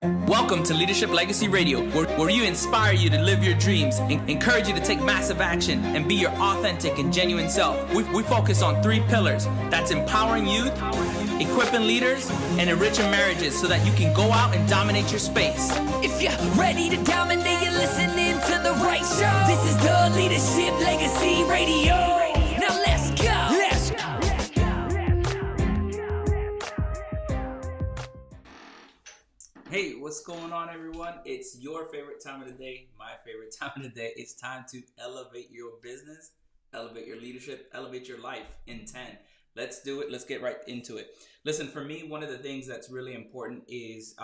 Welcome to Leadership Legacy Radio, where we inspire you to live your dreams, encourage you to take massive action, and be your authentic and genuine self. We focus on 3 pillars. That's empowering youth, equipping leaders, and enriching marriages so that you can go out and dominate your space. If you're ready to dominate, you're listening to the right show. This is the Leadership Legacy Radio. Now let's go. Hey, what's going on, everyone? It's your favorite time of the day, my favorite time of the day. It's time to elevate your business, elevate your leadership, elevate your life in 10. Let's do it. Let's get right into it. Listen, for me, one of the things that's really important is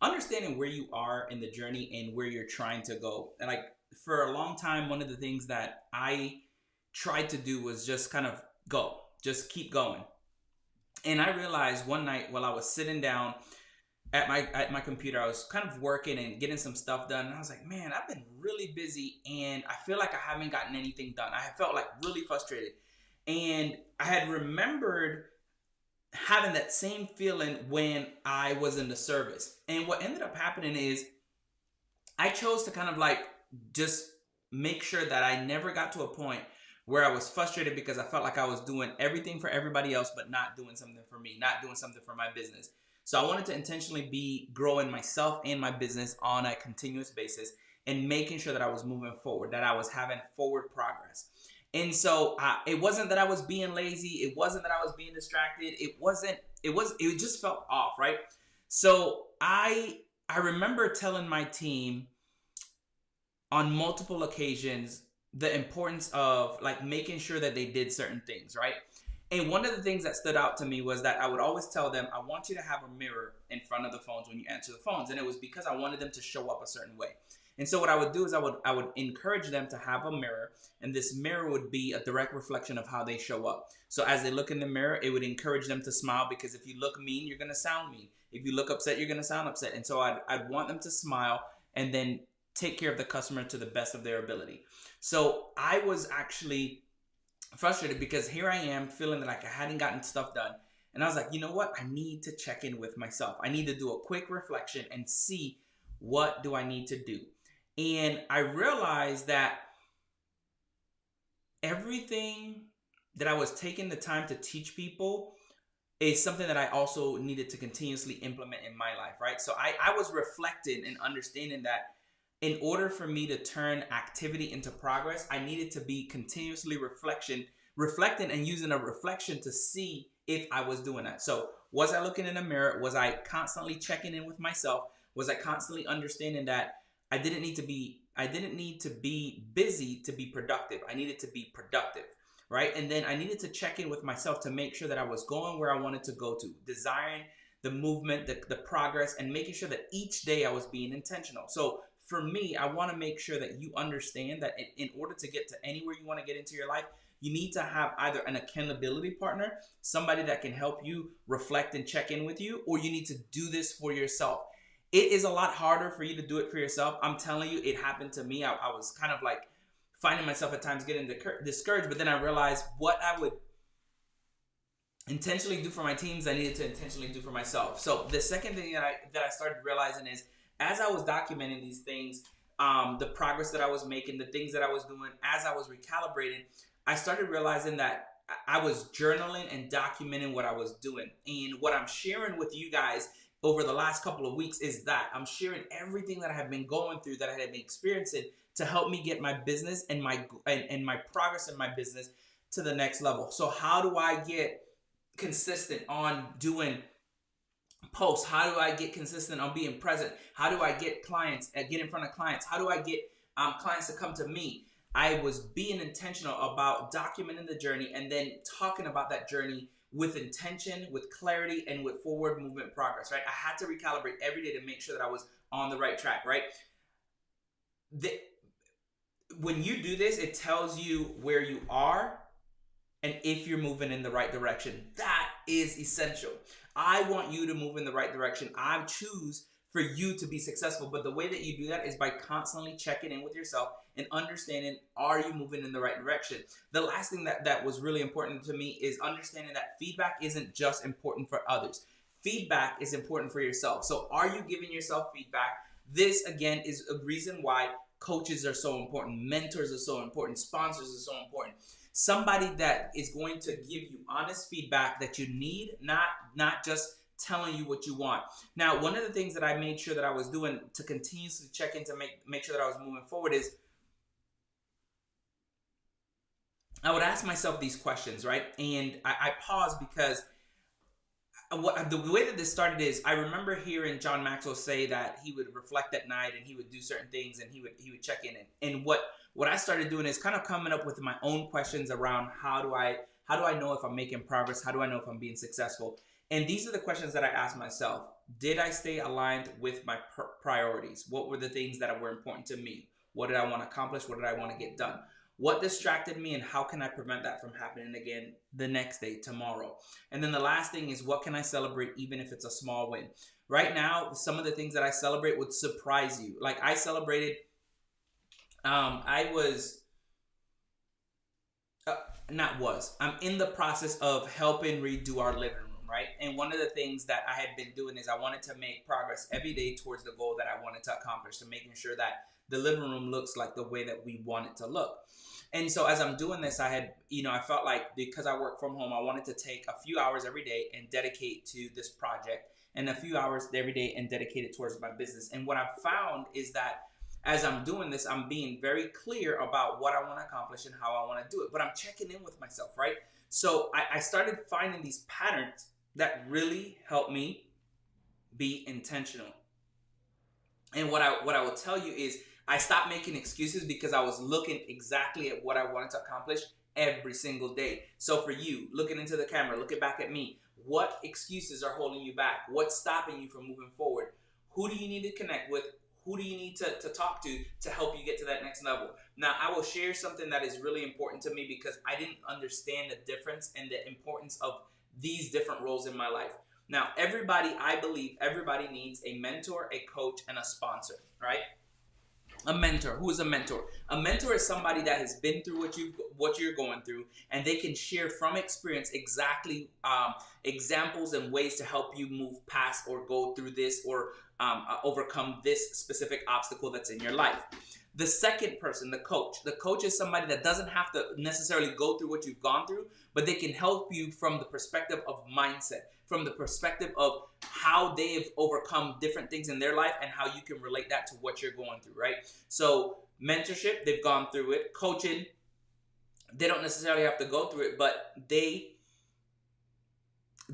understanding where you are in the journey and where you're trying to go. And like for a long time, one of the things that I tried to do was just kind of go, just keep going. And I realized one night while I was sitting down at my computer, I was kind of working and getting some stuff done. And I was like, man, I've been really busy and I feel like I haven't gotten anything done. I felt like really frustrated. And I had remembered having that same feeling when I was in the service. And what ended up happening is I chose to kind of like just make sure that I never got to a point where I was frustrated because I felt like I was doing everything for everybody else, but not doing something for me, not doing something for my business. So I wanted to intentionally be growing myself and my business on a continuous basis and making sure that I was moving forward, that I was having forward progress. And so it wasn't that I was being lazy. It wasn't that I was being distracted. It just felt off, right? So I remember telling my team on multiple occasions the importance of like making sure that they did certain things, right? And one of the things that stood out to me was that I would always tell them, I want you to have a mirror in front of the phones when you answer the phones. And it was because I wanted them to show up a certain way. And so what I would do is I would encourage them to have a mirror, and this mirror would be a direct reflection of how they show up. So as they look in the mirror, it would encourage them to smile, because if you look mean, you're going to sound mean. If you look upset, you're going to sound upset. And so I'd want them to smile and then take care of the customer to the best of their ability. So I was actually frustrated because here I am feeling like I hadn't gotten stuff done. And I was like, you know what? I need to check in with myself. I need to do a quick reflection and see what do I need to do. And I realized that everything that I was taking the time to teach people is something that I also needed to continuously implement in my life, right? So I was reflecting and understanding that in order for me to turn activity into progress, I needed to be continuously reflecting and using a reflection to see if I was doing that. So was I looking in the mirror? Was I constantly checking in with myself? Was I constantly understanding that I didn't need to be busy to be productive? I needed to be productive, right? And then I needed to check in with myself to make sure that I was going where I wanted to go to, desiring the movement, the progress, and making sure that each day I was being intentional. So for me, I want to make sure that you understand that in order to get to anywhere you want to get into your life, you need to have either an accountability partner, somebody that can help you reflect and check in with you, or you need to do this for yourself. It is a lot harder for you to do it for yourself. I'm telling you, it happened to me. I was kind of like finding myself at times getting discouraged, but then I realized what I would intentionally do for my teams, I needed to intentionally do for myself. So the second thing that I started realizing is, as I was documenting these things, the progress that I was making, the things that I was doing, as I was recalibrating, I started realizing that I was journaling and documenting what I was doing. And what I'm sharing with you guys over the last couple of weeks is that I'm sharing everything that I have been going through, that I have been experiencing, to help me get my business and my progress in my business to the next level. So how do I get consistent on doing posts? How do I get consistent on being present? How do I get get in front of clients? How do I get clients to come to me? I was being intentional about documenting the journey and then talking about that journey with intention, with clarity, and with forward movement progress, right? I had to recalibrate every day to make sure that I was on the right track, right? When you do this, it tells you where you are and if you're moving in the right direction. That is essential. I want you to move in the right direction. I choose for you to be successful. But the way that you do that is by constantly checking in with yourself and understanding, are you moving in the right direction? The last thing that was really important to me is understanding that feedback isn't just important for others. feedback is important for yourself. So are you giving yourself feedback? This, again, is a reason why coaches are so important, mentors are so important, sponsors are so important. Somebody that is going to give you honest feedback that you need, not just telling you what you want. Now, one of the things that I made sure that I was doing to continuously check in to make sure that I was moving forward is I would ask myself these questions, right? And I pause because the way that this started is I remember hearing John Maxwell say that he would reflect at night and he would do certain things and he would check in. And what I started doing is kind of coming up with my own questions around how do I know if I'm making progress? How do I know if I'm being successful? And these are the questions that I asked myself. Did I stay aligned with my priorities? What were the things that were important to me? What did I want to accomplish? What did I want to get done? What distracted me, and how can I prevent that from happening again the next day, tomorrow? And then the last thing is, what can I celebrate even if it's a small win? Right now, some of the things that I celebrate would surprise you. Like I celebrated, I'm in the process of helping redo our living room, right? And one of the things that I had been doing is I wanted to make progress every day towards the goal that I wanted to accomplish, to making sure that the living room looks like the way that we want it to look. And so as I'm doing this, I felt like because I work from home, I wanted to take a few hours every day and dedicate to this project, and a few hours every day and dedicate it towards my business. And what I've found is that as I'm doing this, I'm being very clear about what I want to accomplish and how I want to do it. But I'm checking in with myself, right? So I started finding these patterns that really help me be intentional. And what I will tell you is I stopped making excuses because I was looking exactly at what I wanted to accomplish every single day. So for you, looking into the camera, looking back at me, what excuses are holding you back? What's stopping you from moving forward? Who do you need to connect with? Who do you need to talk to help you get to that next level? Now, I will share something that is really important to me because I didn't understand the difference and the importance of these different roles in my life. Now, I believe everybody needs a mentor, a coach, and a sponsor, right? A mentor. Who is a mentor? A mentor is somebody that has been through what you're going through, and they can share from experience exactly examples and ways to help you move past or go through this or overcome this specific obstacle that's in your life. The second person, the coach. The coach is somebody that doesn't have to necessarily go through what you've gone through, but they can help you from the perspective of mindset, from the perspective of how they've overcome different things in their life and how you can relate that to what you're going through, right? So mentorship, they've gone through it. Coaching, they don't necessarily have to go through it, but they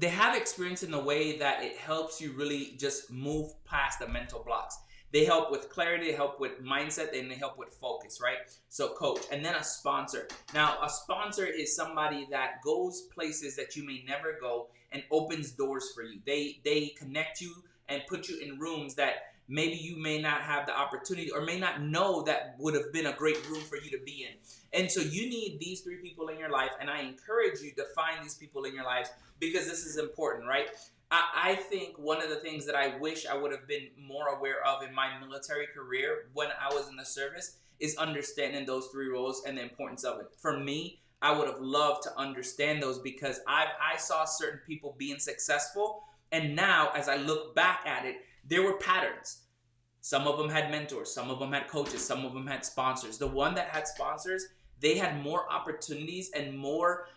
have experience in a way that it helps you really just move past the mental blocks. They help with clarity, they help with mindset, and they help with focus, right? So coach. And then a sponsor. Now, a sponsor is somebody that goes places that you may never go and opens doors for you. They connect you and put you in rooms that maybe you may not have the opportunity or may not know that would have been a great room for you to be in. And so you need these three people in your life, and I encourage you to find these people in your lives because this is important, right? I think one of the things that I wish I would have been more aware of in my military career when I was in the service is understanding those three roles and the importance of it. For me, I would have loved to understand those because I saw certain people being successful, and now as I look back at it, there were patterns. Some of them had mentors, some of them had coaches, some of them had sponsors. The one that had sponsors, they had more opportunities and more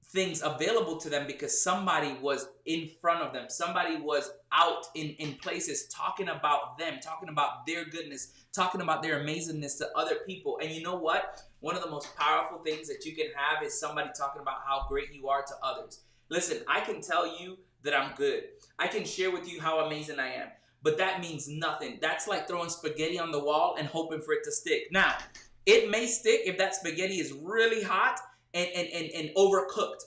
things available to them because somebody was in front of them. Somebody was out in places talking about them, talking about their goodness, talking about their amazingness to other people. And you know what? One of the most powerful things that you can have is somebody talking about how great you are to others. Listen, I can tell you that I'm good. I can share with you how amazing I am, but that means nothing. That's like throwing spaghetti on the wall and hoping for it to stick. Now, it may stick if that spaghetti is really hot and overcooked.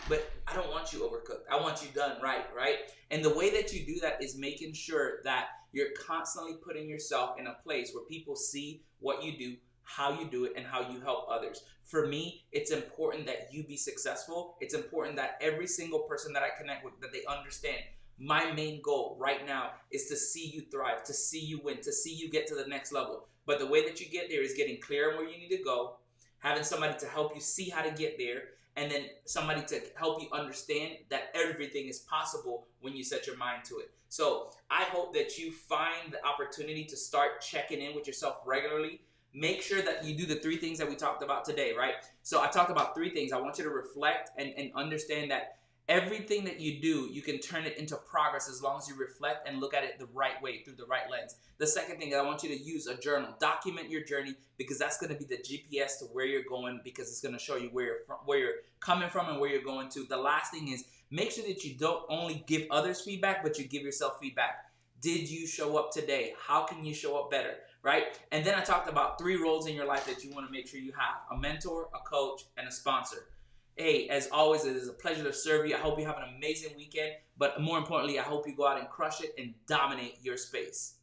But I don't want you overcooked. I want you done right? And the way that you do that is making sure that you're constantly putting yourself in a place where people see what you do, how you do it, and how you help others. For me, it's important that you be successful. It's important that every single person that I connect with, that they understand my main goal right now is to see you thrive, to see you win, to see you get to the next level. But the way that you get there is getting clear on where you need to go, having somebody to help you see how to get there, and then somebody to help you understand that everything is possible when you set your mind to it. So I hope that you find the opportunity to start checking in with yourself regularly. Make sure that you do the 3 things that we talked about today, right? So I talked about 3 things. I want you to reflect and understand that everything that you do, you can turn it into progress as long as you reflect and look at it the right way, through the right lens. The second thing, I want you to use a journal. Document your journey, because that's going to be the GPS to where you're going, because it's going to show you where you're coming from and where you're going to. The last thing is, make sure that you don't only give others feedback, but you give yourself feedback. Did you show up today? How can you show up better, right? And then I talked about 3 roles in your life that you want to make sure you have: a mentor, a coach, and a sponsor. Hey, as always, it is a pleasure to serve you. I hope you have an amazing weekend, but more importantly, I hope you go out and crush it and dominate your space.